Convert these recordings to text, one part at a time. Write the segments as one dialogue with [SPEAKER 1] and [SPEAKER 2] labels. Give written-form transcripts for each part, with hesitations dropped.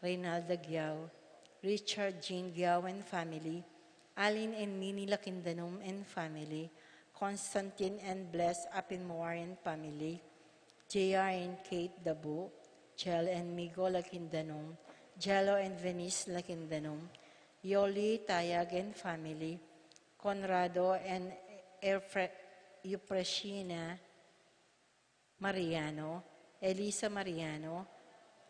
[SPEAKER 1] Reynalda Giao, Richard Jean Giao and family, Aline and Minnie Lakindanom and family, Constantine and Bless Apinmoar and family, JR and Kate Dabu, Chel and Migo Lakindanom, Jello and Venice Lakindanom, Yoli Tayag and family, Conrado and Eupreshina Mariano, Elisa Mariano,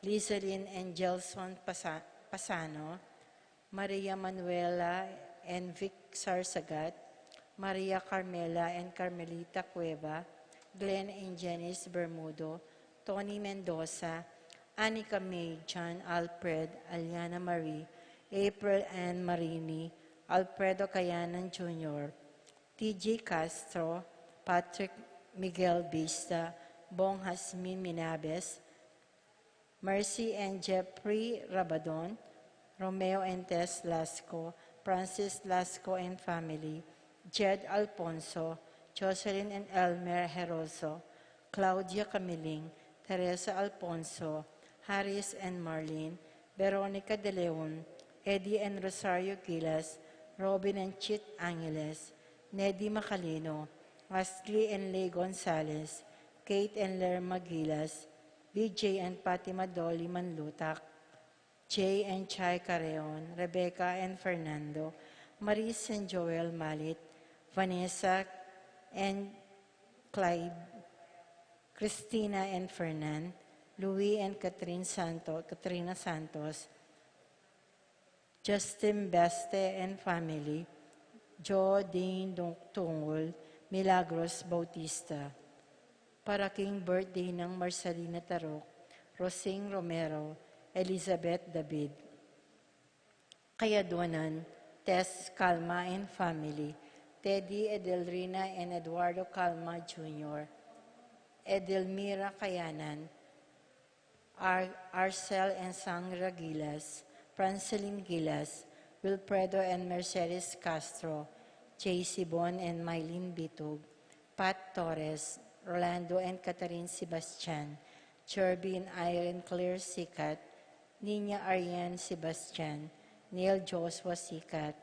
[SPEAKER 1] Lizalyn and Gelson Pasano, Maria Manuela and Vic Sarsagat, Maria Carmela and Carmelita Cueva, Glenn and Janice Bermudo, Tony Mendoza, Anika May, John Alfred, Aliana Marie, April Ann Marini, Alfredo Cayanan Jr., TJ Castro, Patrick Miguel Vista, Bong Hasmin Minabes, Mercy and Jeffrey Rabadon, Romeo and Tess Lasco, Francis Lasco and family, Jed Alfonso, Jocelyn and Elmer Heroso, Claudia Camiling, Teresa Alfonso, Harris and Marlene, Veronica De Leon, Eddie and Rosario Gilas, Robin and Chit Angeles, Neddy Macalino, Ashley and Lay Gonzalez, Kate and Lerma Gilas, BJ and Fatima Dolly Manlutak, Jay and Chai Careon, Rebecca and Fernando, Maris and Joel Malit, Vanessa and Clyde, Christina and Fernan, Louis and Katrina Santos, Justin Beste and family, Joe Dean Tungol, Milagros Bautista. Paraking birthday ng Marcelina Tarok, Rosing Romero, Elizabeth David. Kayaduanan, Tess Calma and family, Teddy Edelrina and Eduardo Calma Jr., Edelmira Kayanan, Arcel and Sangra Gilas, Franceline Gilas, Wilfredo and Mercedes Castro, J.C. Bon and Mylene Bitug, Pat Torres, Rolando and Catherine Sebastian, Cherby and Irene Claire Sikat, Nina Ariane Sebastian, Neil Joshua Sikat,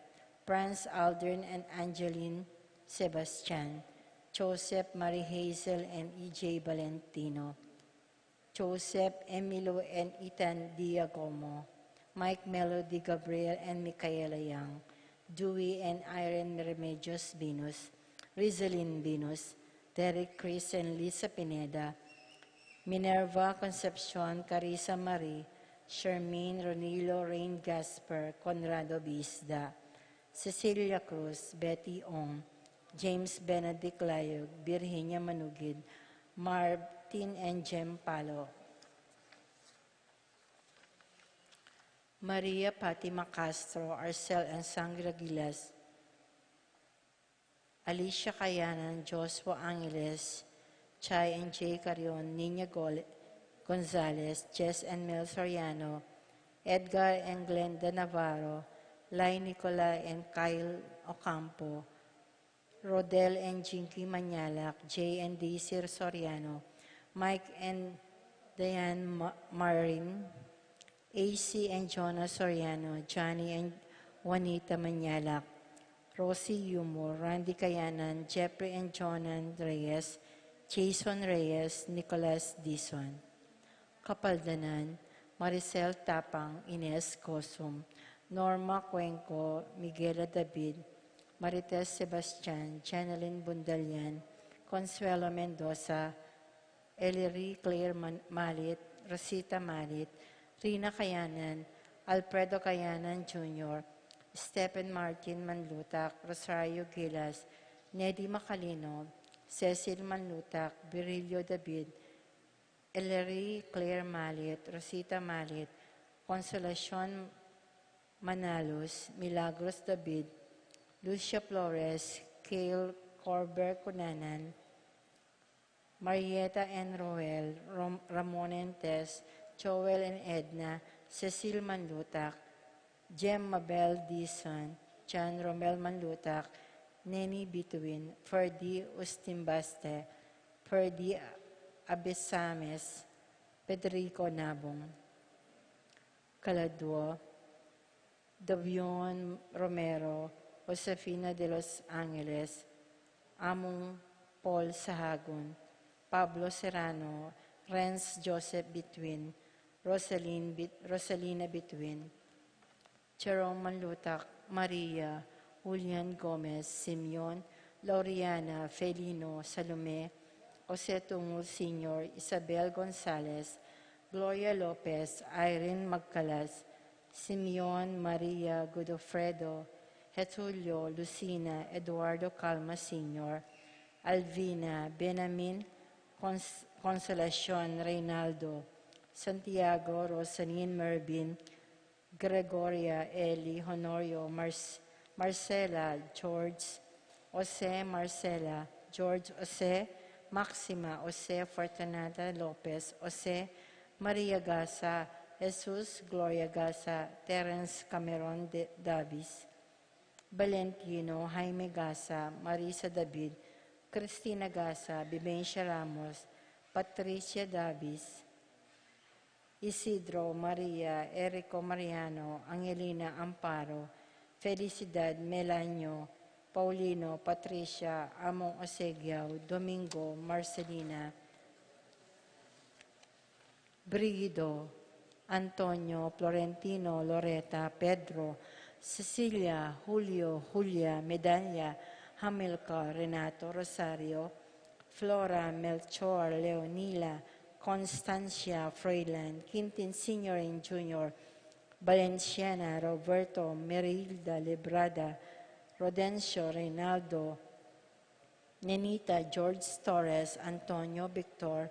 [SPEAKER 1] Franz Aldrin and Angeline Sebastian, Joseph Marie Hazel and E.J. Valentino, Joseph Emilio and Ethan Diagomo, Mike Melody Gabriel and Micaela Young, Dewey and Irene Remedios Venus, Rizalyn Venus, Derek Chris and Lisa Pineda, Minerva Concepcion, Carissa Marie, Shermine Ronilo Rain Gasper, Conrado Bisda, Cecilia Cruz, Betty Ong, James Benedict Layog, Virginia Manugid, Martin and Jem Palo, Maria Fatima Castro, Arcel and Sangra Gilas, Alicia Cayanan, Joshua Angeles, Chai and Jay Carion, Nina Gonzalez, Jess and Mel Soriano, Edgar and Glenda Navarro, Lai Nicola and Kyle Ocampo, Rodel and Jinky Manyalak, Jay and Daisy Soriano, Mike and Diane Marin, AC and Jonah Soriano, Johnny and Juanita Manyalak, Rosie Yumor, Randy Kayanan, Jeffrey and Jonan Reyes, Jason Reyes, Nicholas Dison. Kapaldanan, Maricel Tapang, Ines Cosum, Norma Cuenco, Miguela David, Marites Sebastian, Janeline Bundalian, Consuelo Mendoza, Ellery Claire Malit, Rosita Malit, Rina Kayanan, Alfredo Kayanan Jr., Stephen Martin Manlutak, Rosario Gilas, Neddy Macalino, Cecil Manlutak, Virilio David, Ellery Claire Malit, Rosita Malit, Consolacion Manalos, Milagros David, Lucia Flores, Kale Corber Cunanan, Marieta and Roel, Ramon and Tess, Joel and Edna, Cecil Manlutak, Jem Mabel Dison, John Romel Manlutak, Neni Bituin, Ferdy Ustimbaste, Ferdy Abesames, Federico Nabong. Caladwo, Davion Romero, Josefina de los Angeles, Among Paul Sahagun, Pablo Serrano, Renz Joseph Betwin, Rosalina Betwin, Jerome Manlutak, Maria, Julian Gomez, Simeon, Laureana, Felino, Salome, Jose Tungul Sr., Isabel Gonzalez, Gloria Lopez, Irene Magcalas, Simeon Maria Godofredo, Getulio Lucina, Eduardo Calma Sr., Alvina, Benamin, Consolacion Reynaldo, Santiago, Rosanin Mervin, Gregoria, Eli, Honorio, Marcela, George, Jose Marcela, George Jose, Maxima, Jose Fortunata Lopez, Jose Maria Gasa, Jesus Gloria Gasa, Terence Cameron Davis, Valentino, Jaime Gasa, Marisa David, Cristina Gasa, Bibencia Ramos, Patricia Davis, Isidro Maria, Erico Mariano, Angelina Amparo, Felicidad Melanio, Paulino, Patricia, Among Osegiao, Domingo, Marcelina, Brigido, Antonio, Florentino, Loreta, Pedro, Cecilia, Julio, Julia, Medalla, Hamilcar, Renato, Rosario, Flora, Melchor, Leonila, Constancia, Freyland, Quintin Sr. and Jr., Valenciana, Roberto, Merilda, Librada, Rodencio, Reynaldo, Nenita, George Torres, Antonio, Victor,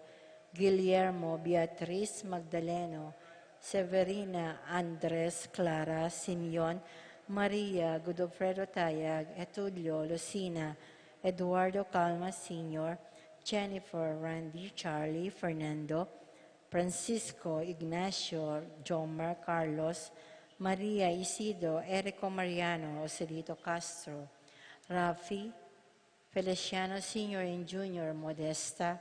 [SPEAKER 1] Guillermo, Beatriz, Magdaleno, Severina, Andres, Clara, Simeon, Maria, Godofredo Tayag, Etudlo, Lucina, Eduardo Calma Sr., Jennifer, Randy, Charlie, Fernando, Francisco, Ignacio, Jomar, Carlos, Maria Isidro, Erico Mariano, Joselito Castro, Rafi, Feliciano Sr. and Jr., Modesta,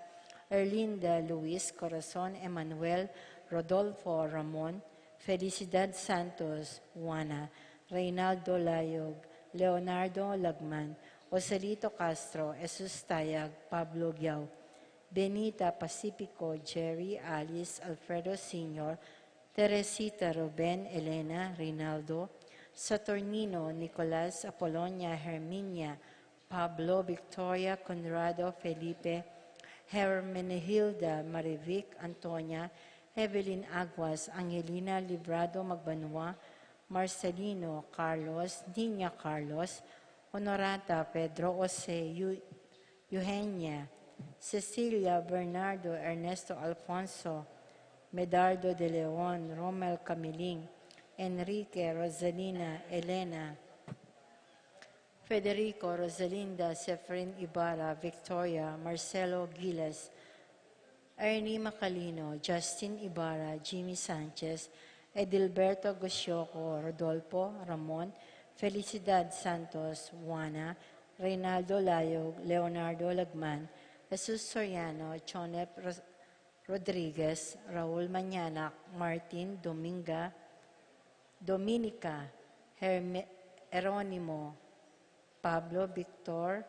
[SPEAKER 1] Erlinda, Luis, Corazon, Emmanuel, Rodolfo, Ramon, Felicidad Santos, Juana, Reynaldo Layog, Leonardo Lagman, Joselito Castro, Jesus Tayag, Pablo Giao, Benita Pacifico, Jerry, Alice, Alfredo Sr., Teresita, Ruben, Elena, Rinaldo, Saturnino, Nicolas, Apolonia, Herminia, Pablo, Victoria, Conrado, Felipe, Hermenegilda, Marivic, Antonia, Evelyn Aguas, Angelina Librado Magbanua, Marcelino, Carlos, Nina Carlos, Honorata, Pedro Jose, Eugenia, Cecilia, Bernardo, Ernesto Alfonso, Medardo de Leon, Romel Camiling, Enrique, Rosalina, Elena, Federico, Rosalinda, Sefrin Ibarra, Victoria, Marcelo Giles, Ernie Macalino, Justin Ibarra, Jimmy Sanchez, Edilberto Gosyoco, Rodolfo, Ramon, Felicidad Santos, Juana, Reynaldo Layog, Leonardo Lagman, Jesus Soriano, Chonep Rodriguez, Raul Mañanac, Martin Dominica, Eronimo, Pablo Victor,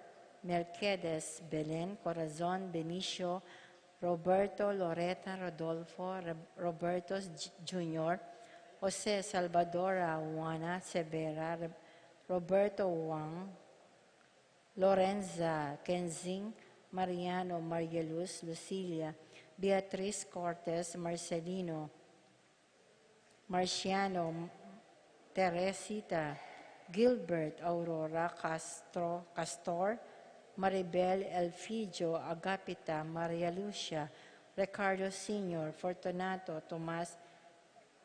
[SPEAKER 1] Melquiades, Belen, Corazon, Benicio, Roberto, Loreta, Rodolfo, Roberto Jr., Jose Salvadora, Juana Severa, Roberto Wang, Lorenza, Kenzing, Mariano, Marieluz, Lucilia, Beatriz Cortez, Marcelino, Marciano, Teresita, Gilbert, Aurora, Castor, Maribel, Elfidio, Agapita, Maria Lucia, Ricardo Sr., Fortunato, Tomas,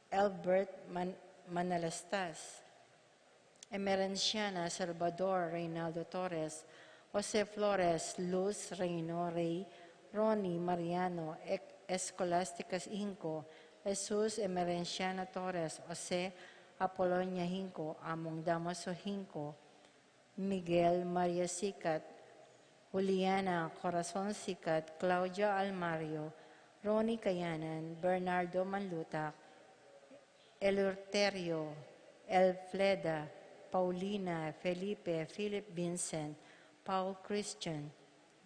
[SPEAKER 1] Albert Manalastas, Emerenciana, Salvador, Reynaldo Torres, Jose Flores, Luz, Reino, Rey, Ronnie, Mariano, Escolasticas Inco, Jesus, Emerenciana Torres, Jose, Apolonia Hinco, Among Damaso Hinco, Miguel Maria Sicat, Juliana Corazon Sicat, Claudia Almario, Ronnie Kayanan, Bernardo Manlutak, Eleuterio, Elfleda, Paulina, Felipe, Philip Vincent, Paul Christian,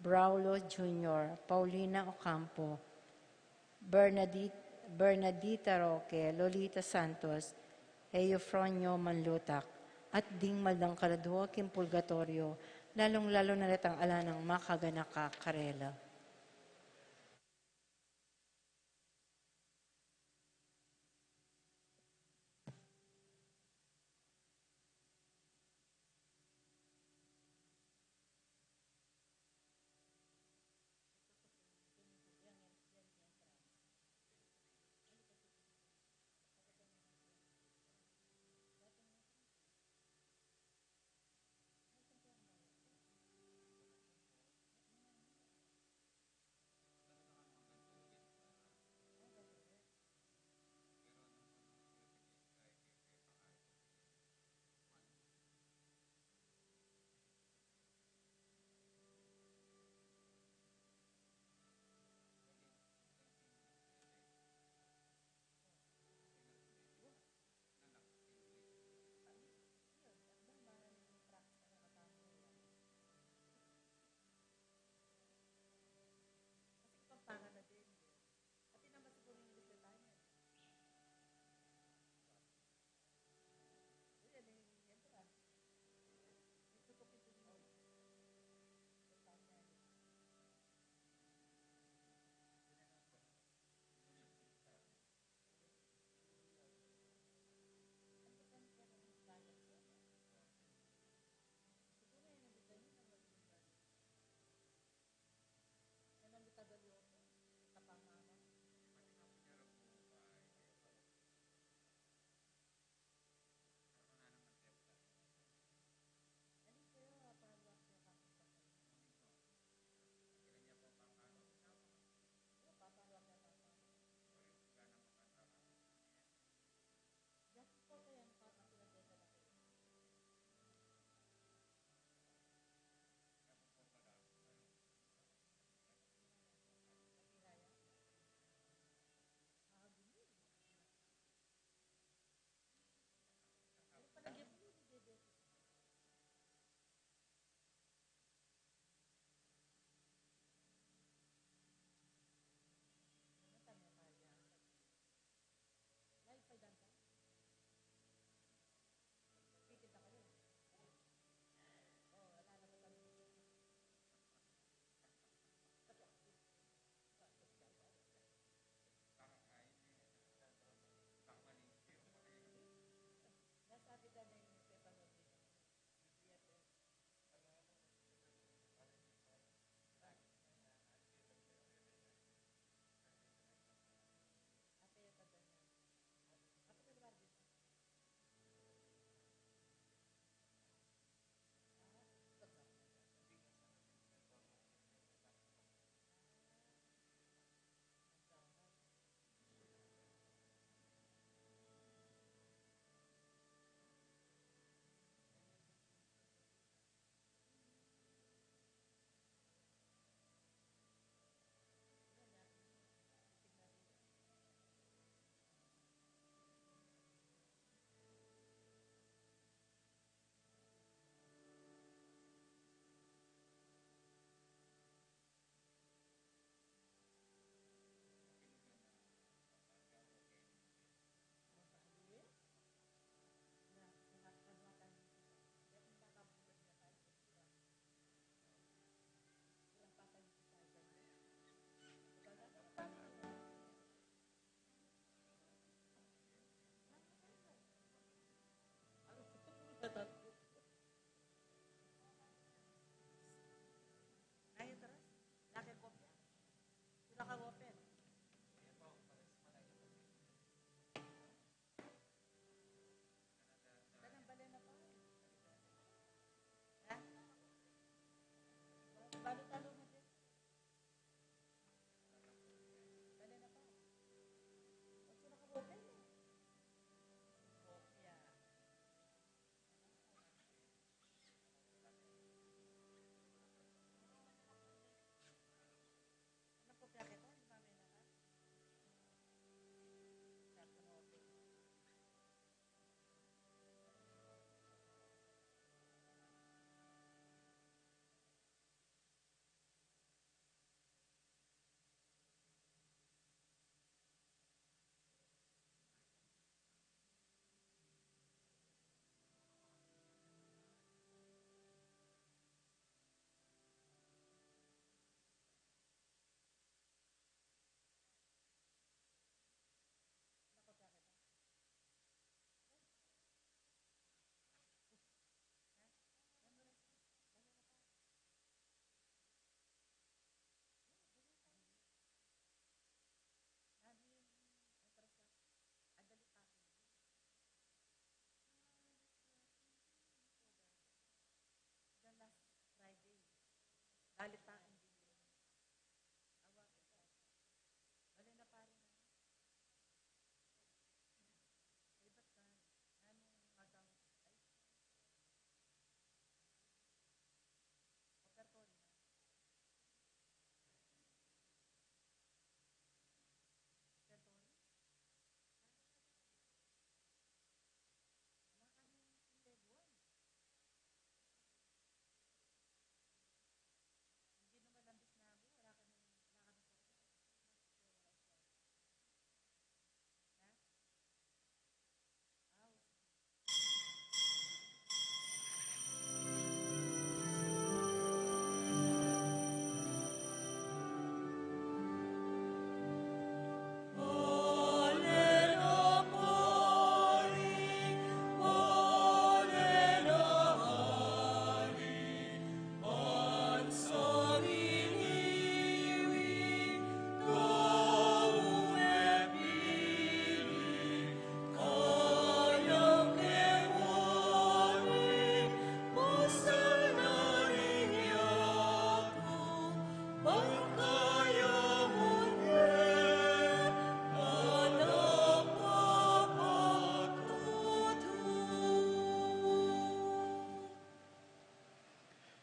[SPEAKER 1] Braulo Jr., Paulina Ocampo, Bernadita Roque, Lolita Santos, Eufronio Manlutak, at Ding Maldang Kaladua, Kim Pulgatorio, lalong-lalo na natang ala ng Makaganaka Karela.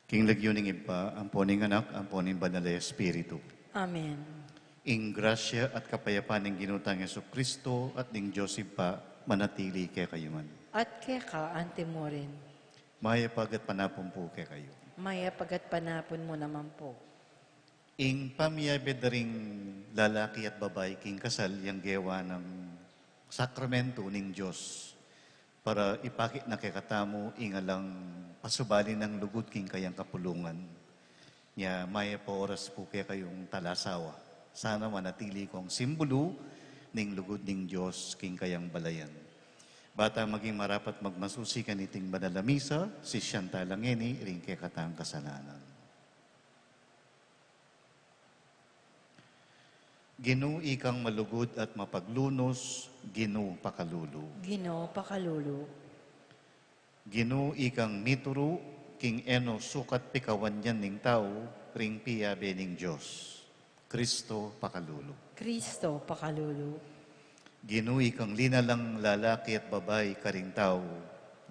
[SPEAKER 2] King lagyuning iba, amponing anak, amponing banal na Espiritu.
[SPEAKER 1] Amen.
[SPEAKER 2] Ing grasya at kapayapaan ng ginutang Yesu Kristo at ng Diyos iba, manatili kay kayo man.
[SPEAKER 1] At keka antimo rin.
[SPEAKER 2] Mayapag at panapon po kay kayo.
[SPEAKER 1] Maya pagat panapon mo naman po.
[SPEAKER 2] Ing pamiyabed na ring lalaki at babae king kasal yang gewa ng sakramento ng Diyos para ipakit na kay katamo ingalang pasubali ng lugod king kayang kapulungan. Nya maya po oras po kay kayong talasawa. Sana manatili kong simbolo ning lugod ning Diyos king kayang balayan. Bata maging marapat magmasusi kaniting banal na misa, si Siyanta Langeni, ring kay katang kasalanan. Ginu ikang malugod at mapaglunos, Ginu pakalulu.
[SPEAKER 1] Ginoo pakalulu.
[SPEAKER 2] Ginu ikang mituro, king eno sukat pikawan yan ning tao, ring piyabe ning Diyos. Kristo pakalulu.
[SPEAKER 1] Kristo pakalulu.
[SPEAKER 2] Ginu ikang linalang lalaki at babae karing tao,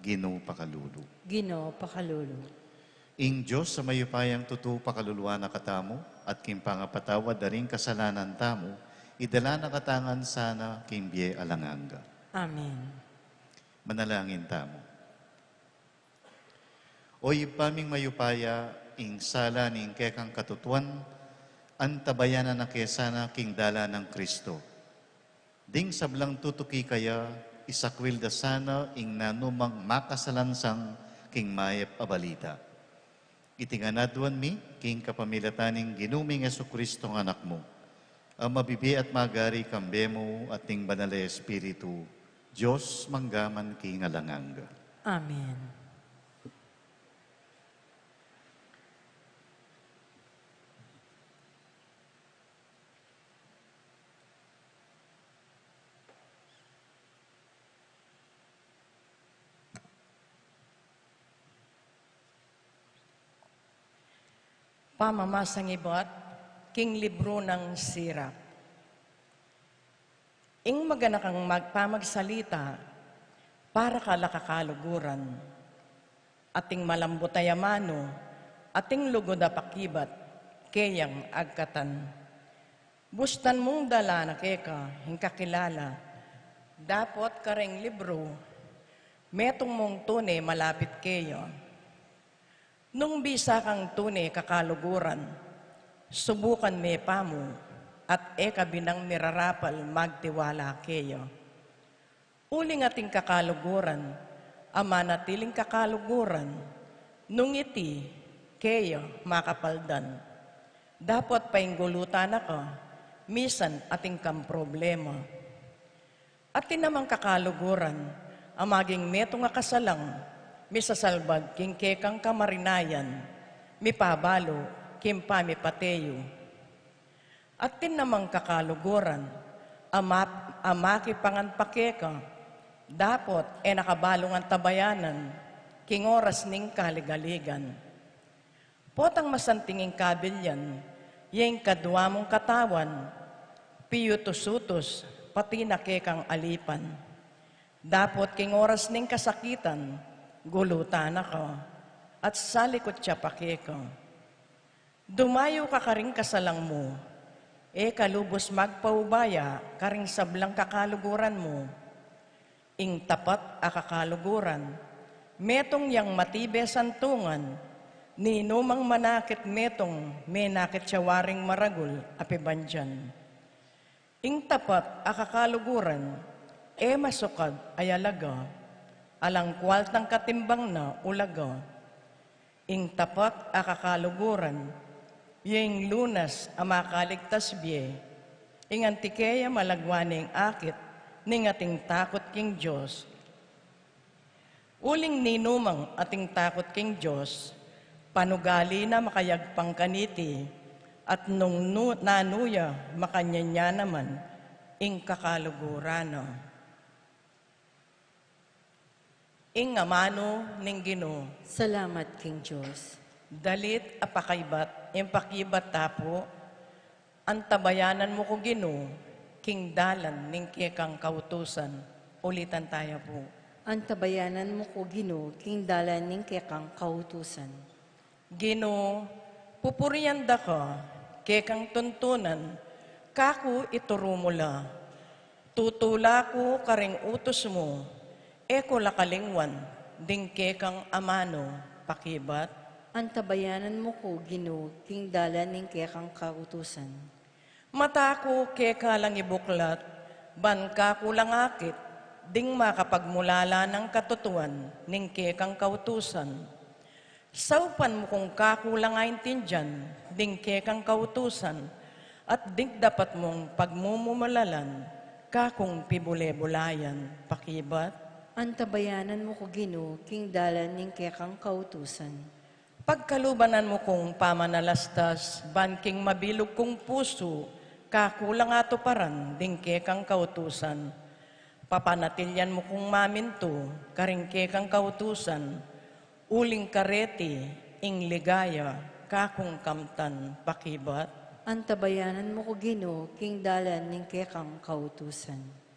[SPEAKER 2] Ginu pakalulu.
[SPEAKER 1] Ginoo pakalulu.
[SPEAKER 2] Ing Diyos sa mayupayang tutu pakaluluwa na katamo, at king pangapatawad na ring kasalanan tamo, idala na katangan sana king biye alanganga.
[SPEAKER 1] Amen.
[SPEAKER 2] Manalangin tamo. O ipaming mayupaya, ing sala ning kekang katutuan, antabayanan na kesana king dala ng Kristo. Ding sablang tutuki kaya, isakwil da sana ing nanumang makasalansang king mayep abalita. Itinganaduan mi, king kapamilataning ginuming Jesucristo ng anak mo, ang mabibi at magari kambemo at ting banal na Espiritu, Diyos manggaman king alanganga.
[SPEAKER 1] Amen.
[SPEAKER 3] Pamamasang ibat, king libro ng sirap. Ing magana kang magpamagsalita, para kalakakaluguran, ating malambot na yamano, ating lugod na pakibat, kayang agkatan. Bustan mong dala na keka, hingkakilala, dapot kareng libro, metong mong tune malapit kayo. Nung bisa kang tune kakaluguran, subukan me pamo, at eka binang mirarapal magtiwala kayo. Uling ating kakaluguran, ama natiling kakaluguran, nung iti kayo makapaldan. Dapat painggulutan ako, misan ating kam problema. Atin namang kakaluguran, ang maging metong akasalang, misasalbag king kekang kamarinayan, mipabalo, kimpa mipateyo. At tin namang kakaluguran, amaki panganpakeka, dapot nakabalong ang tabayanan, king oras ning kaligaligan. Potang masantinging kabilyan, yung kadwa mong katawan, piyutos-utos, pati nakekang alipan. Dapot king oras ning kasakitan, gulutan ako, at sa likod siya pakeko. Dumayo ka karing kasalang mo, kalubos magpaubaya, karing sablang kakaluguran mo. Ing tapat akakaluguran, metong yang matibe santungan, ninumang manakit metong, menakit siya waring maragul, apibandyan. Ing tapat akakaluguran, masukad ayalaga, alang kwaltang katimbang na ulaga. Ing tapat akakaluguran, yung lunas amakaligtas biye, ing antikeya malagwaning akit, ning ating takot king Diyos. Uling ninumang ating takot king Diyos, panugali na makayagpang kaniti, at nung nanuya makanyanya naman, ing kakalugurano. Ing amano ning Ginoo,
[SPEAKER 1] Salamat, King Diyos.
[SPEAKER 3] dalit apakaibat, impakibat tapo, antabayanan mo ko Ginoo, king dalan ning kekang kautusan. Ulitan tayo po.
[SPEAKER 1] Ang tabayanan mo ko, Ginoo, king dalan ning kekang kautusan.
[SPEAKER 3] Ginoo, pupurianda ka, kekang tuntunan, kaku ituro mula. Tutula ko karing utos mo, eko lakalingwan, ding kekang amano, pakibat.
[SPEAKER 1] Antabayanan mo ko, Ginoo, king dalan ning kekang kautusan.
[SPEAKER 3] Mata ko keka lang ibuklat, ban ka kulang akit, ding makapagmulala ng katutuan, ning kekang kautusan. Saupan mo kung kakulang aintindyan, ding kekang kautusan, at ding dapat mong pagmumulalan, kakong pibule-bulayan, pakibat.
[SPEAKER 1] Antabayanan mo ko, Ginoo, king dalan ning kekang kautusan.
[SPEAKER 3] Pagkalubanan mo kong pamanalastas, banking mabilog kong puso, kakulang ato paran, ding kekang kautusan. Papanatilyan mo kong maminto, karing kekang kautusan, uling kareti, ing ligaya, kakong kamtan, pakibat.
[SPEAKER 1] Antabayanan mo ko, Ginoo, king dalan ning kekang kautusan.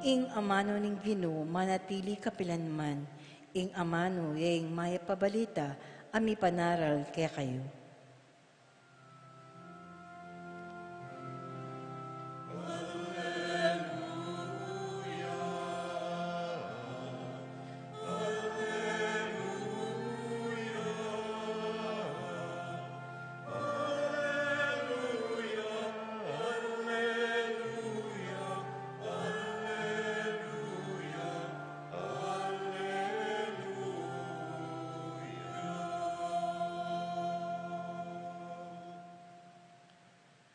[SPEAKER 1] Ing amano ning Ginoo manatili kapilanman, ing amano yaing maya pabalita, ami panaral kaya kayo.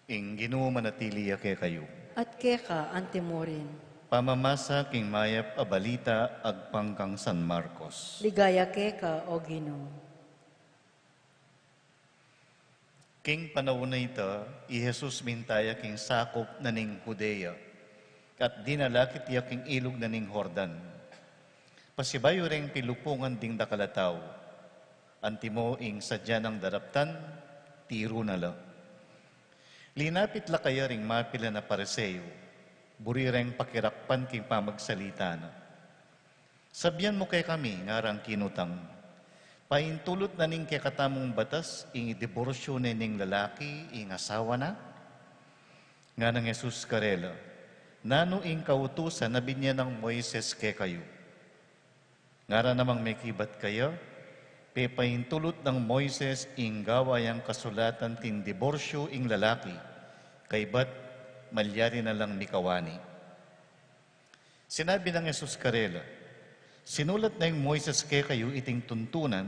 [SPEAKER 2] Ing Ginoo manatili ake kayo.
[SPEAKER 1] At keka antemorin,
[SPEAKER 2] Pamamasa king mayap a balita agpangkang San Marcos.
[SPEAKER 1] ligaya keka o Ginoo.
[SPEAKER 2] King panahon na ita, i Jesus mintaya king sakop na ning Judea, at dinalakit iya king ilog na ning Jordan. Pasibayo ring pilupungan ding dakalataw, antimo ing sadya ng daraptan, tiro na la. Linapit la kaya ring mapila na pareseyo, buri ring pakirakpan king pamagsalita na. Sabyan mo kay kami, ngarang kinutang, paintulot na ning kay katamong batas, ing diborsyo na ning lalaki, ing asawa na. Nga ng Jesus karela, nano ing kautusan na binya ng Moises kay kayo. Ngara namang may kibat kayo, pepaintulot ng Moises ing gawayang kasulatan tin diborsyo ing lalaki, kay ba't malyari na lang mikawani. Sinabi ng Jesus karela, sinulat na yung Moises kay kayo iting tuntunan,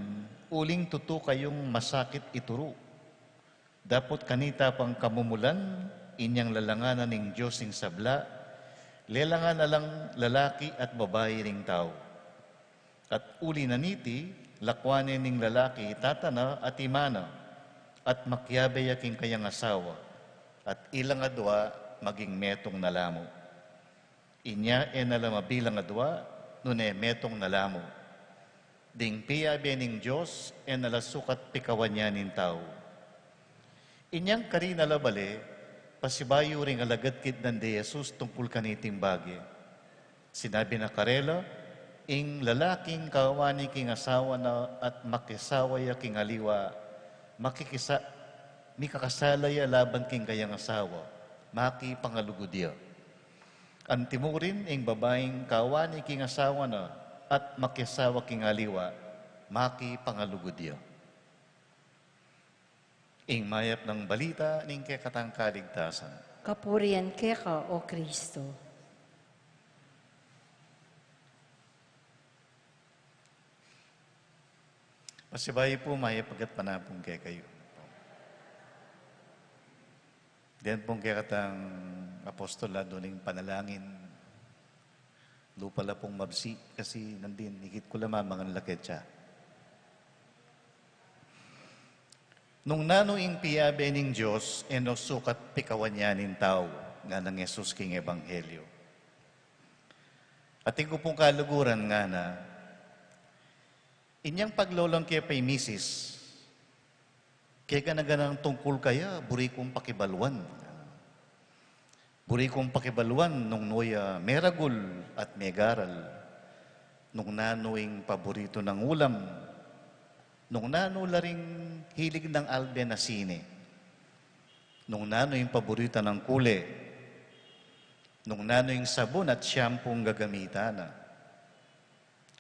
[SPEAKER 2] uling tuto kayong masakit ituro. Dapot kanita pang kamumulan, inyang lalanganan ng Diyos ing sabla, lelangan na lang lalaki at babae ring tao. At uli na niti, lakwanin ning lalaki tatana at imana, at makyabay aking kayang asawa, at ilang adwa maging metong nalamo. Inya nalamabilang adwa, nune metong nalamo. Ding piyabe ning Diyos nalasukat pikawan niya nin tao. Inyang kari nalabali, pasibayo ring alagad kid ng de Jesus tungkol kaniting bagi. Sinabi na karela, ing lalaking kawani king asawa na at makisawaya king aliwa, mikakasalaya laban king kayang asawa, maki pangalugudya. Antimurin ing babaeng kawani king asawa na at makisawa king aliwa, maki pangalugudya. Ing mayap ng balita ning kekatang kaligtasan.
[SPEAKER 1] Kapurian keka o Kristo.
[SPEAKER 2] Masibay po mayap pagat panapong kay kayo. Diyan pong kekatang apostolado ning panalangin Lupa la pong mabsi kasi nandin, higit ko lamang mga laketsa. Nung nanuing piyabe ning Diyos, sukat pikawan niya nin tao nga ng Yesus king Ebanghelyo. At ko pong kaluguran nga na, inyang paglolong kaya pa'y misis, kaya ka na ganang tungkol kaya, buri kong pakibaluan. Buri kong pakibaluan nung noya meragul at megaral, nung nanoing paborito ng ulam, nung nano laring hilig ng albe na sine, nung nanoing paborito ng kule, nung nanoing sabon at shampoo gagamitan na,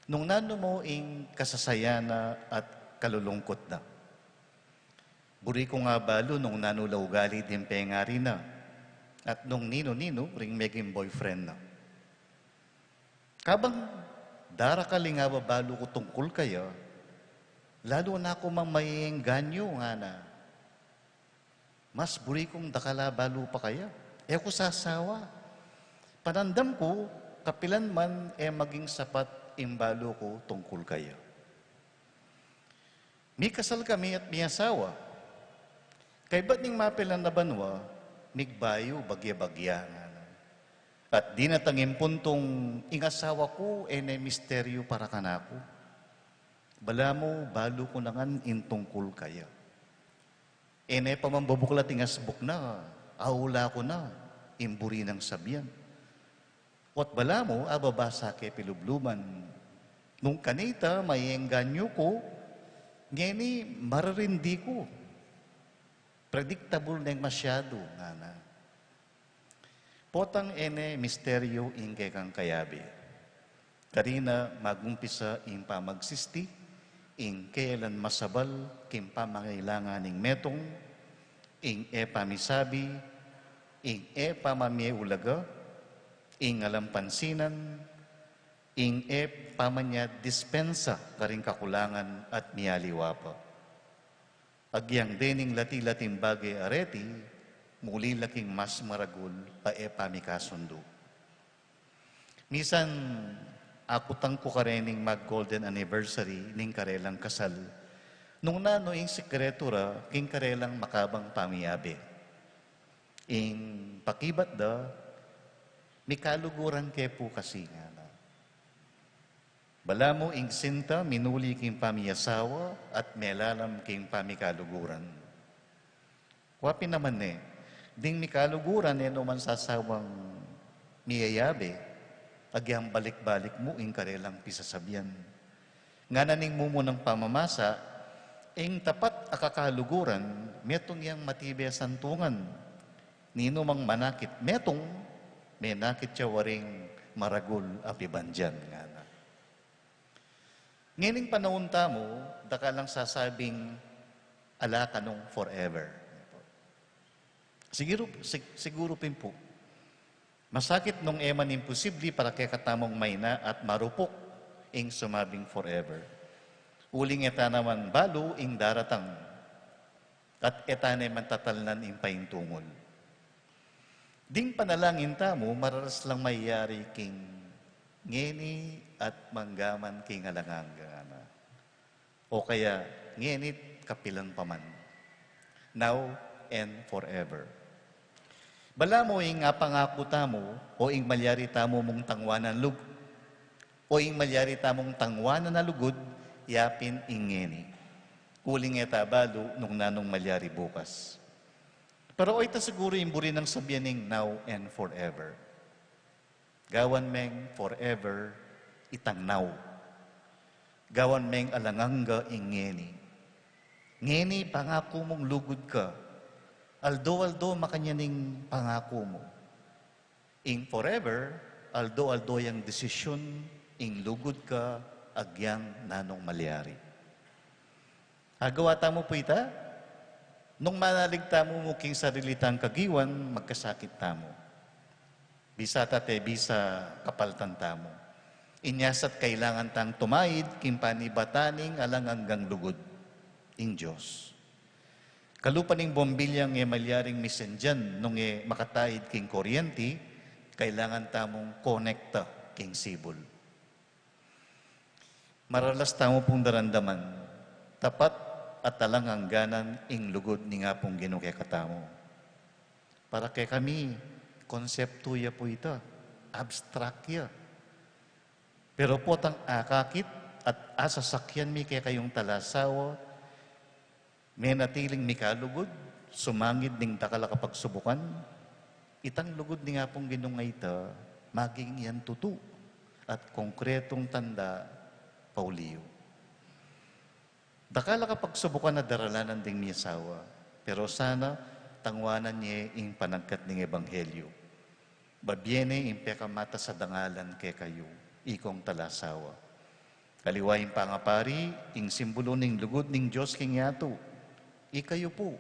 [SPEAKER 2] nung nano mo ing kasasayana at kalulungkot na. Buri ko nga balo nung nanulaw gali din pengari na, at nung nino-nino ring meging boyfriend na. Kabang dara ka nga balo ko tungkol kaya, lalo na ako mang maiengganyo nga na, mas buri kong dakala balo pa kaya. Ko sasawa. Panandam ko, kapilan man maging sapat imbalo ko tungkol kaya. May kasal kami at may asawa. Kay ba't ning mapilan na banwa, migbayo bagya-bagya nga na. At di natangin puntong ingasawa ko na misteryo para kanako. Bala mo, balo ko na ngan intungkol kaya. Pamambabuklat ingasbuk na, aula ko na, imburi ng sabyan. At bala mo, ababasa kay pilubluman. Nung kanita, may engganyo ko, ngeni mararindi ko. Predictable na masyado, nga na. Potang misteryo ingke kang kayabi. Karina magumpisa ing pamagsisti, ing kailan masabal, kim pamangailangan ning metong, ing pamisabi, ing pamamiulaga, ing alampansinan, ing pamanya dispensa karing kakulangan at miyaliwapa. Agyang dening lati-lating bagay areti, muli laking mas maragul pa pamikasundo. Misan, akutang ko karening mag-golden anniversary ning karelang kasal. Nung nano ing sekretura, king karelang makabang pamiyabe. Ing pakibat da, may kaluguran ke po kasi nga na. Bala mo ing sinta, minuli king pamiyasawa at melalam king pamikaluguran. Wapi naman ding mikaluguran man sasawang miyayabe, agyang balik-balik mo ing karelang pisasabyan. Nga naning mumo ng pamamasa, ing tapat akakaluguran, metong yang matibay santungan. Nino mang manakit, metong may nakit siya waring maragul apibandyan nga na. Ngayon panahon mo, daka lang sasabing ala kanong forever. Siguro pimpo. Masakit nung eman imposible para kay katamong mayna at marupok ing sumabing forever. Uling eta naman balo ing daratang at eta naman tatalnan ing paintungol. Ding panalangin tamo, mararas lang mayari king ngeni at manggaman king alanganga. O kaya ngenit kapilan paman. Now and forever. Bala mo ing pangako tamo o ing malyari tamo mong tangwanan lug o ing malyari tamong tangwanan na lugod yapin ingeni. Uling eta balo nung nanong malyari bukas. Pero o ita siguro imburi ng sabyaning now and forever. Gawan meng forever itang now. Gawan meng alanganga ingeni. Ngeni pangako mong lugod ka. Aldo makanyaning pangako mo. Ing forever, aldo yang desisyon, ing lugod ka, agyang nanong malyari. Agawa tamo po ita, nung manalig tamo mo king sarilitang kagiwan, magkasakit tamo. Bisa tate, bisa kapaltan tamo. Inyasat kailangan tang tumaid, king panibataning alang hanggang lugod, ing Diyos. Kalupaning bombilyang malyaring misendyan nung makataid king kuryente, kailangan tamong konekta king sibol. Maralas tamo pong darandaman, tapat at talanghangganan ing lugod ni nga pong Ginoo kay katamo. Para kay kami, konsepto ya po ito, abstract ya. Pero po tang akakit at asasakyan mi kay kayong talasawa, may natiling mi kalugod, sumangid ning takala kapag subukan, itang lugod ni nga pong Ginoo nga ita, maging yan tutu at konkretong tanda, Pauliyo. Dakala kapag subukan na daralanan ding ni asawa, pero sana tangwanan niya ing panagkat ng Ebanghelyo. Babiene ing pekamata sa dangalan kay kayo, ikong talasawa. Kaliwaing pangapari, ing simbolo ning lugod ning Diyos king yato, ikayo po,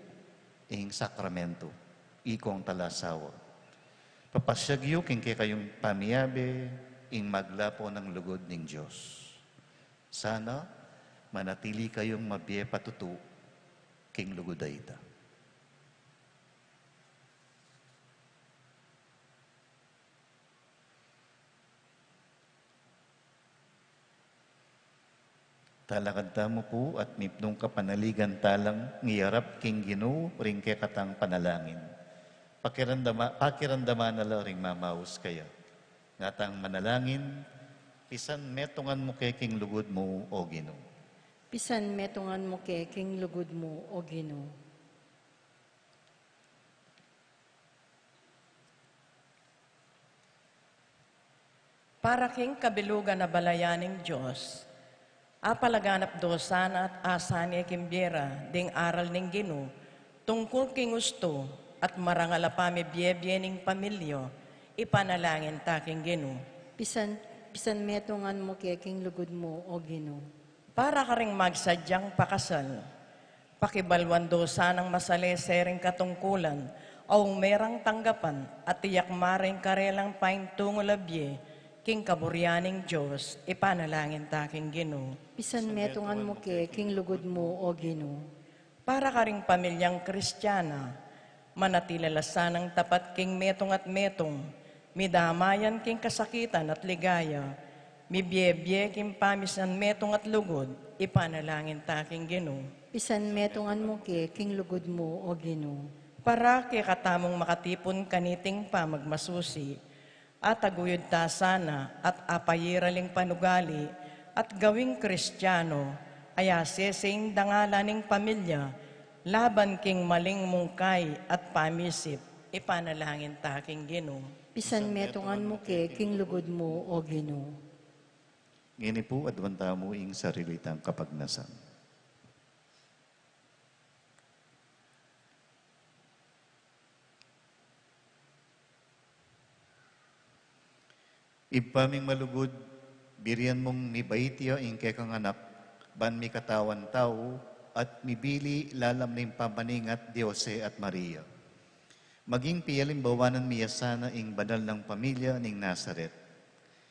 [SPEAKER 2] ing sakramento, ikong talasawa. Papasyagyo king kay kayong pamiyabe, ing maglapo ng lugod ning Diyos. Sana manatili kayong mabiye patutu king lugod ita. Talakad mo po at mipnong kapanaligan talang ngiyarap king Ginoo ring kay katang panalangin. Pakirandaman na lang ring mamaus kaya. Ngatang manalangin, pisan metongan mo kay king lugod mo o Ginoo.
[SPEAKER 1] Pisan metungan mo kay king lugod mo, o Ginoo.
[SPEAKER 3] Para king kabilugan na balayaning Diyos, apalaganap dosan at asan ni kimbyera ding aral ning Ginoo, tungkol king gusto at marangal a pamibiyebye ning pamilyo, ipanalangin ta king Ginoo.
[SPEAKER 1] Pisan metungan mo kay king lugod mo, o Ginoo.
[SPEAKER 3] Para ka ring magsadyang pakasal, pakibalwan dosa ng masalesering katungkulan, o merang tanggapan at tiyak maring karelang paintungo labye, king kaburyaning Diyos, ipanalangin ta king Ginoo.
[SPEAKER 1] Pisan metungan mo kay king lugod mo, o Ginoo.
[SPEAKER 3] Para ka ring pamilyang Kristiyana, manatilalasan ng tapat king metong at metong, midamayan king kasakitan at ligaya, mibiyebye king pamisan metong at lugod, ipanalangin ta king Ginoo.
[SPEAKER 1] Pisan metungan mo kay king lugod mo, o Ginoo.
[SPEAKER 3] Para kay katamong makatipon kaniting pamagmasusi, at aguyod ta sana at apayiraling panugali, at gawing Kristiyano, aya sesing dangalaning pamilya, laban king maling mungkay at pamisip, ipanalangin ta king Ginoo.
[SPEAKER 1] Pisan metungan mo kay king lugod mo, o Ginoo.
[SPEAKER 2] Ngini po adwanta mo ing sarili tang kapagnasan. Ipaming malugod, birian mong mibaitya ing kay kang anak, ban mi katawan tao, at mibili lalam ning pamaningat Diose at Maria. Maging piyalimbawanan miya sana ing banal ng pamilya ning Nazaret.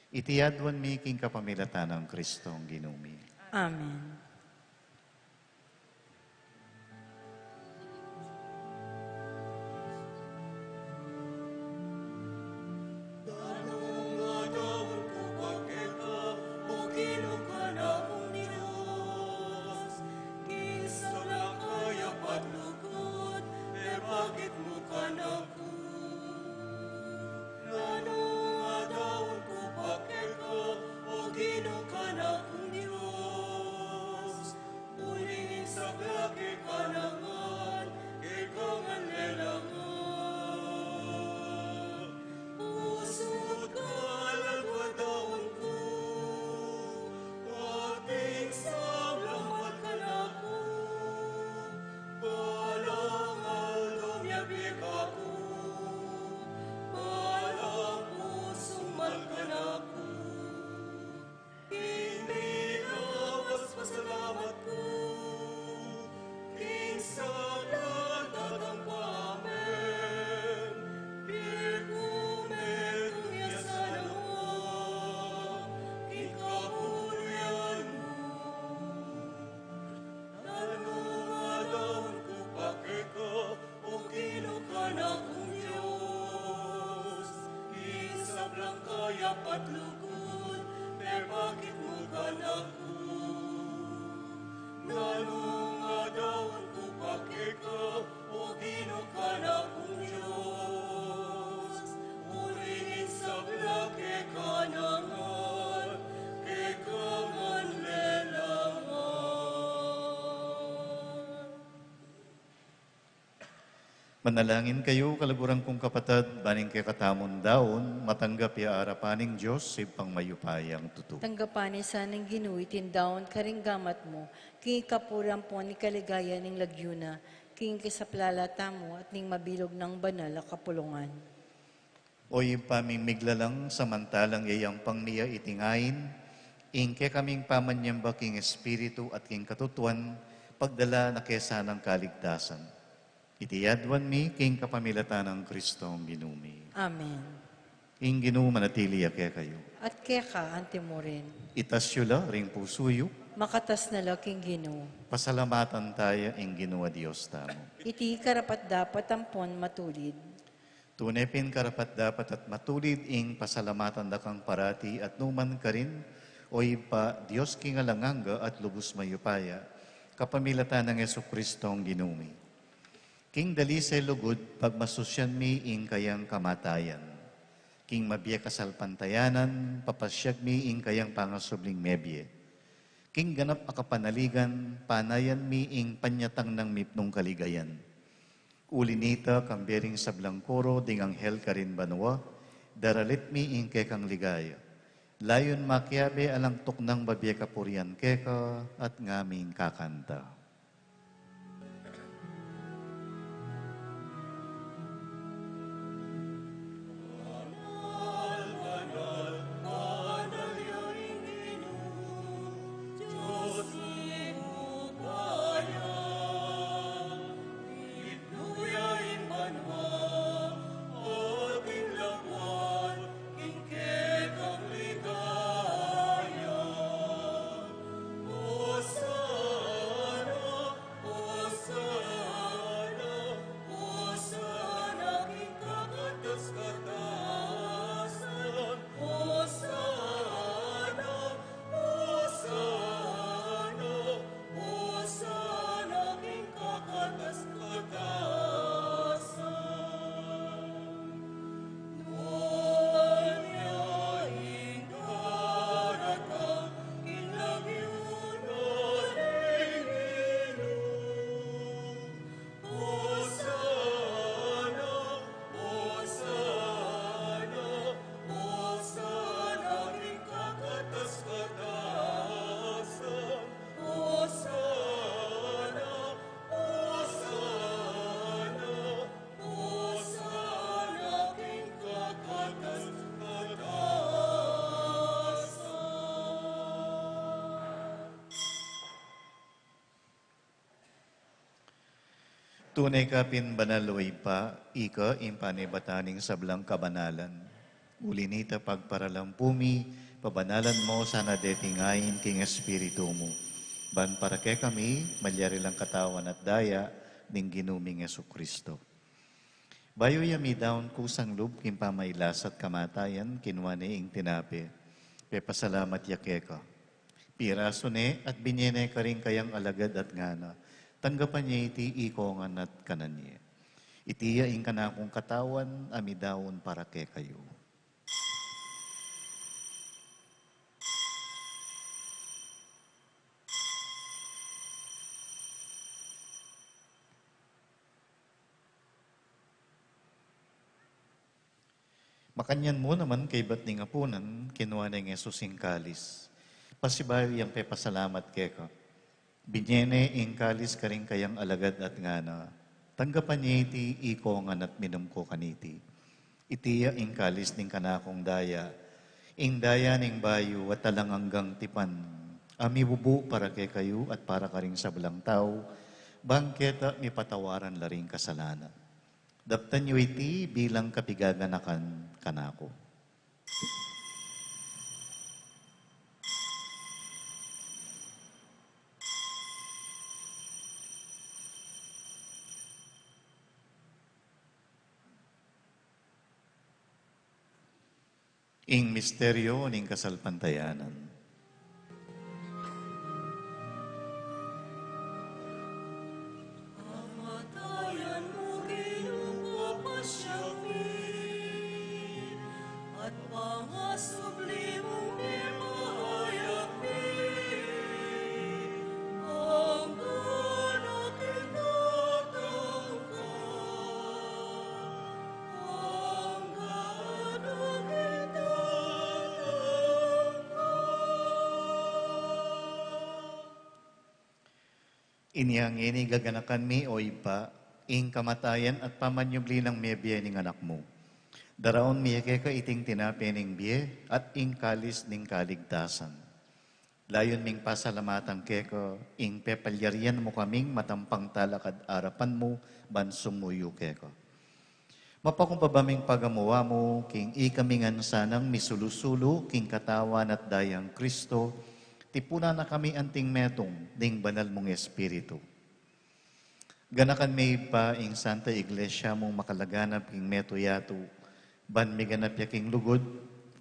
[SPEAKER 2] Itiyadwan mi king kapamilatan ng Kristong Ginumi.
[SPEAKER 1] Amen.
[SPEAKER 4] Dapat lugod.
[SPEAKER 2] Manalangin kayo, kalaguran kong kapatid, baning kay katamon daon, matanggap ya arapaning Diyos, sipang mayupayang tuto.
[SPEAKER 1] Tanggapani sanang ginuitin daon karing gamat mo, king kapuran po ni kaligaya ning lagyuna, king kisaplalata mo at ning mabilog ng banal a kapulungan.
[SPEAKER 2] O pamimigla lang samantalang yayang pang niya itingayin, ingke kaming pamanyamba king espiritu at king katutuan, pagdala na kesa ng kaligtasan. Itiyadwan mi king kapamilatan ng Kristong ginumi.
[SPEAKER 1] Amen.
[SPEAKER 2] Ing ginoo manatili ake kayo.
[SPEAKER 1] At keka ante mo rin,
[SPEAKER 2] Itasyula ring pusuyo,
[SPEAKER 1] makatas na laking Ginoo.
[SPEAKER 2] pasalamatan tayo ing ginoo Diyos tamo.
[SPEAKER 1] Iti karapat dapat tampon matulid.
[SPEAKER 2] Tunay pin karapat dapat at matulid ing pasalamatan dakang parati at numan ka rin, o pa Diyos kingalanganga at lubos mayupaya, kapamilatan ng Yesu Kristong ginumi. King dali sa lugod, pagmasusyan mi ing kayang kamatayan. King mabiya kasalpantayanan, papasyag mi ing kayang pangasubling mebye. King ganap akapanaligan, panayan mi ing panyatang ng mipnong kaligayan. Ulinita kambering sa blangkoro, ding anghel karin banwa, daralit mi ing kekang ligaya. Layon makiabe alang tuknang babiya kapurian keka at ngaming kakanta. Tunay ka pinbanaloy pa, ika impanibataning sablang kabanalan. Ulinita pagparalampumi, pabanalan mo sana detingayin king espiritu mo. Ban para kay kami, malyari lang katawan at daya, ning ginuming Yesu Kristo. Bayo yami daon kusang lub, kimpamaylas at kamatayan, kinwane ing tinape. Pepasalamat yakeka. Piraso ne at binyene ka rin kayang alagad at ngana. Tanggapan niya iti ikongan at kananye. Itiya ing kanakong katawan, amidawon para ke kayo. Makanyan mo naman kay ba't ning apunan, kinuha ng Jesus ing kalis. Pasibayo yang pepasalamat keka. Binyene ing kalis ka rin kayang alagad at ngana. Tanggapan niya iti ikongan at minum ko kaniti. Itiya ing kalis ning kanakong daya. Ing daya ning bayo at talang hanggang tipan. Ami bubu para kay kayo at para ka rin sa belang tao. Bangketa mi patawaran laring kasalanan. Daptan niyo iti bilang kapigaganakan kanako. Ing misteryo ning kasalpantayanan.
[SPEAKER 4] Kamatayan mo kinupapasyawi, at pangasublimong ipahayapi. Hanggang aking tatangkan,
[SPEAKER 2] Inyangini gaganakan mi o iba, ing kamatayan at pamanyubli ng may biye ning anak mo. Daraon miya ka iting tinapi ning biye at ing kalis ning kaligtasan. Layon ming pasalamatan keko, ing pepalyarian mo kaming matampang talakad arapan mo, bansumuyo keko. Mapakumpabaming pagamuwa mo, king ikamingan sanang misulusulu, king katawan at dayang Kristo, tipuna na kami anting metong, ding banal mong Espiritu. Ganakan may pa ing Santa Iglesia mong makalaganap king meto yato, ban may ganap ya king lugod,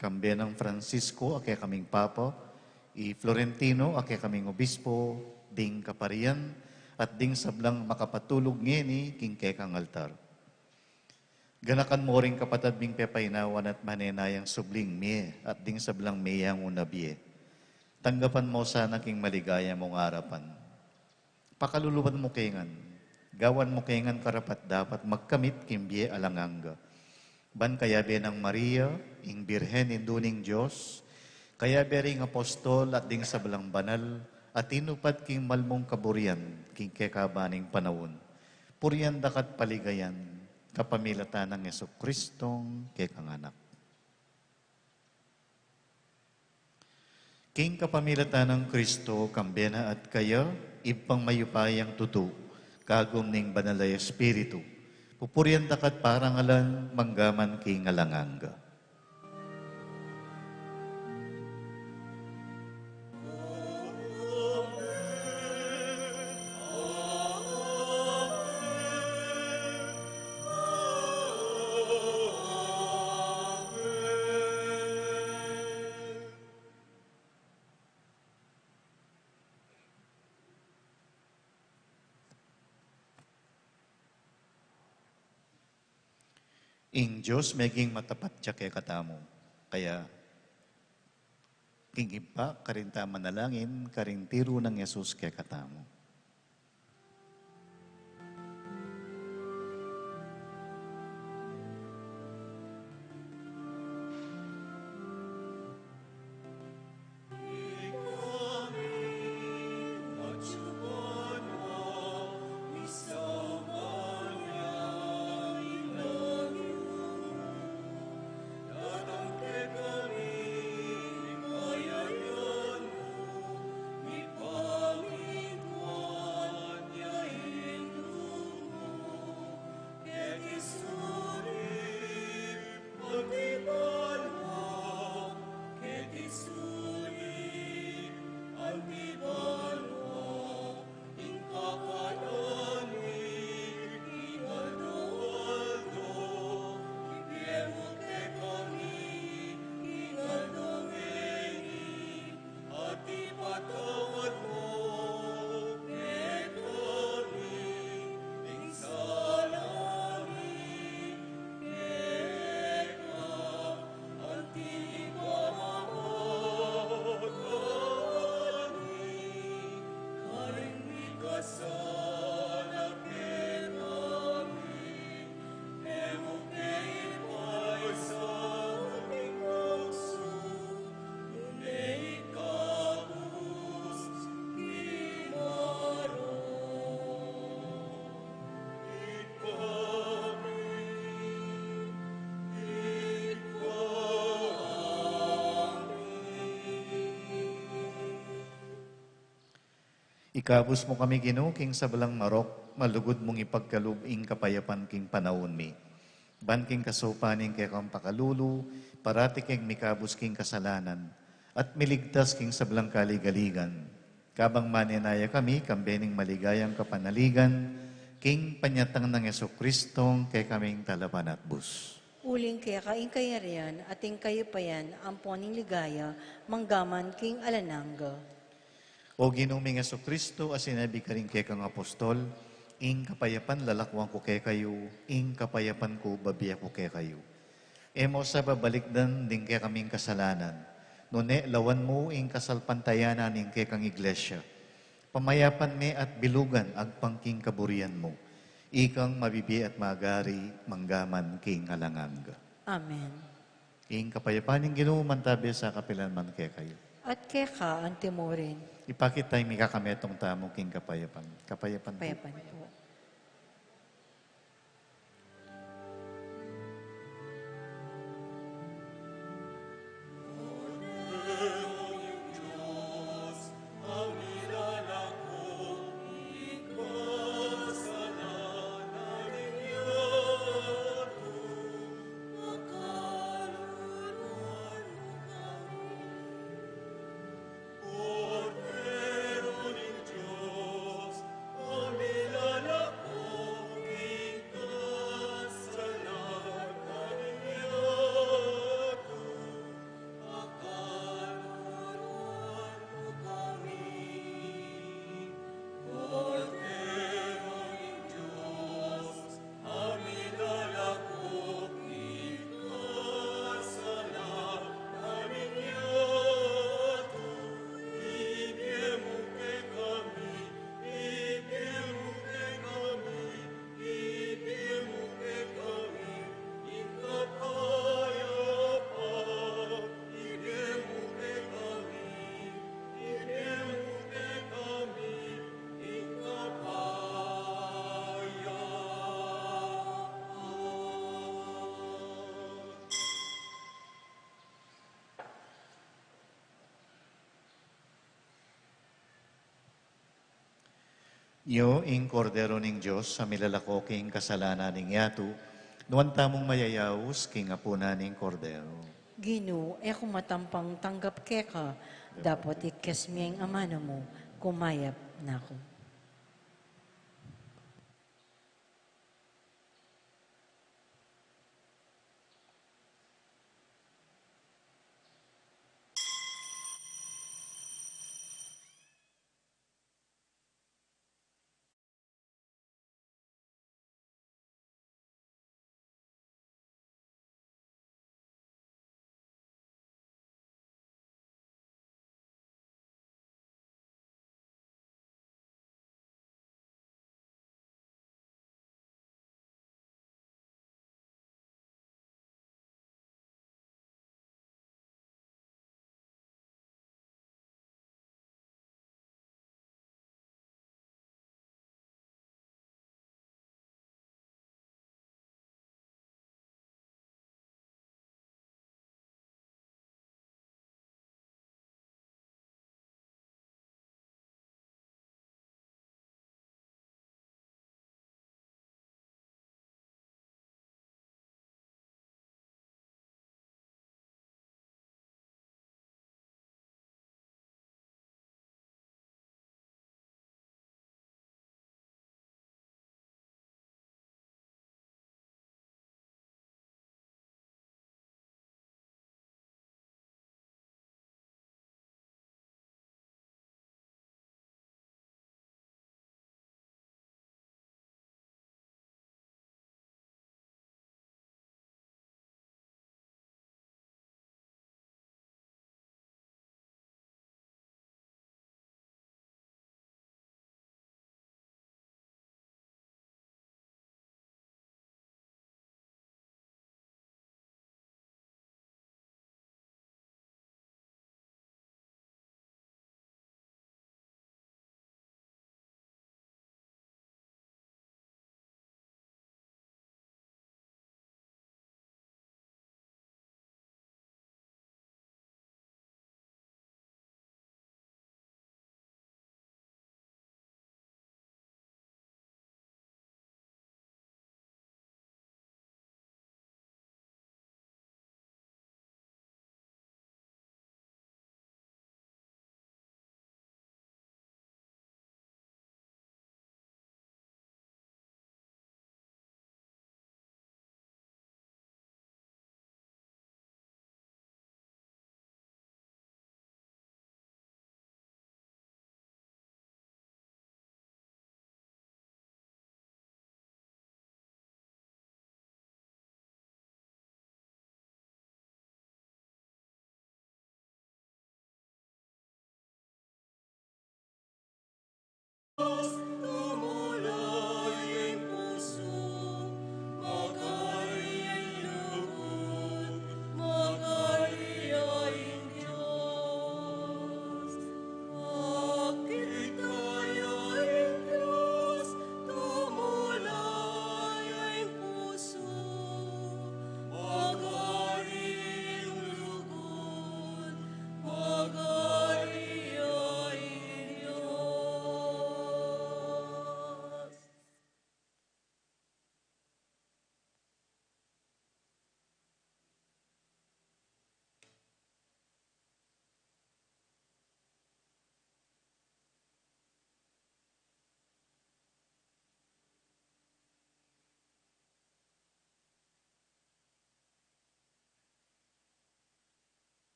[SPEAKER 2] kambe ng Francisco, ake kaming Papa, i Florentino, ake kaming Obispo, ding kaparian, at ding sablang makapatulog ngeni, king kekang altar. Ganakan mo ring kapatad ming pepaynawan at manenayang subling miye at ding sablang miyang unabiye. Tanggapan mo sana king maligaya mong arapan. Pakaluluban mo kengan. Gawan mo kengan karapat dapat magkamit kimbiye alanganga. Ban kaya ng Maria, ing Birhen induning Diyos, kaya bering apostol at ding sablang banal, at inupat king malmong kaburian, king kekabaning panawon. Purian dakat paligayan, kapamilatan ng Yesu-Kristong kekanganak. King kapamilatan ng Kristo, kambena at kaya, ipang mayupayang tutu, kagom ning banalay Espiritu, pupurian dakat parangalan, manggaman king alanganga. Ing Diyos maging matapat siya kay katamo. Kaya, king iba, karinta manalangin, karintiro ng Yesus kay katamo. Ikabus mo kami Ginoo king sa balang marok, malugod mong ipagkalubing kapayapan king panahon mi. Ban king kasupaning kay kang pakalulu, parati king mikabus king kasalanan, at miligtas king sa balang kaligaligan. Kabang maninaya kami, kambening maligayang kapanaligan, king panyatang ng Yesu-Kristong kay kaming talapan at bus.
[SPEAKER 1] Uling kaya kaing kayarian, ating kayo pa yan, amponing ligaya, manggaman king alananga.
[SPEAKER 2] O ginuming Yesu-Kristo, as sinabi ka rin kay kang apostol, ing kapayapan lalakwang ko kay kayo, ing kapayapan ko babiya ko kay kayo. Emo sa babalikdan din kay kaming kasalanan, nune lawan mo ing kasalpantayanan ing kay kang iglesia. Pamayapan me at bilugan agpangking kaburian mo, ikang mabibi at magari, manggaman king alanganga.
[SPEAKER 1] Amen.
[SPEAKER 2] Ing kapayapan ing Ginoo mantabi sa kapilan man kay kayo.
[SPEAKER 1] At keka ang timurin.
[SPEAKER 2] Ipakit tayo mi kakametong tamo king kapayapan. Kapayapan po.
[SPEAKER 1] Payapan po.
[SPEAKER 2] Yo, ing kordero ning Diyos, sa milalako king kasalanan ning yatu, nuwan tamong mayayaus king apuna ning kordero.
[SPEAKER 1] Gino, kung matampang tanggap keka, dapat ikes miyang ama na mo, kumayap na ako.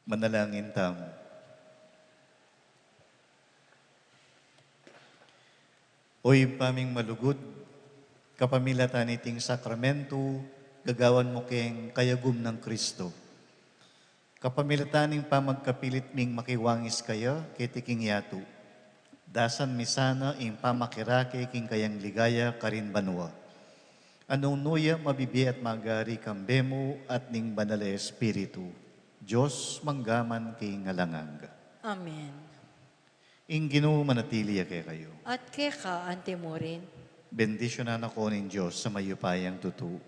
[SPEAKER 2] Manalangin tamo. Oy paming malugod, kapamilatan iting sakramento, gagawan mo keng kayagum ng Kristo. Kapamilataning pamagkapilit ming makiwangis kaya, kitiking yatu. Dasan misana ing pamakirake king kayang ligaya karin banwa. Anong nuya mabibi at magari kambemo at ning banal espiritu. Diyos manggaman king ngalanganga.
[SPEAKER 1] Amen.
[SPEAKER 2] Ing Ginoo manatili kay kayo.
[SPEAKER 1] At keka, ante mo rin.
[SPEAKER 2] Bendisyonan ako ng Diyos sa mayupayang tutu,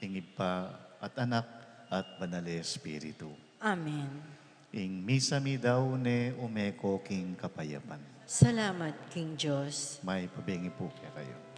[SPEAKER 2] ing Ipa at Anak at Banal Espiritu.
[SPEAKER 1] Amen.
[SPEAKER 2] Ing misa mi daw ne umeko king kapayapan.
[SPEAKER 1] Salamat, King Diyos.
[SPEAKER 2] May pabingi po kaya kayo.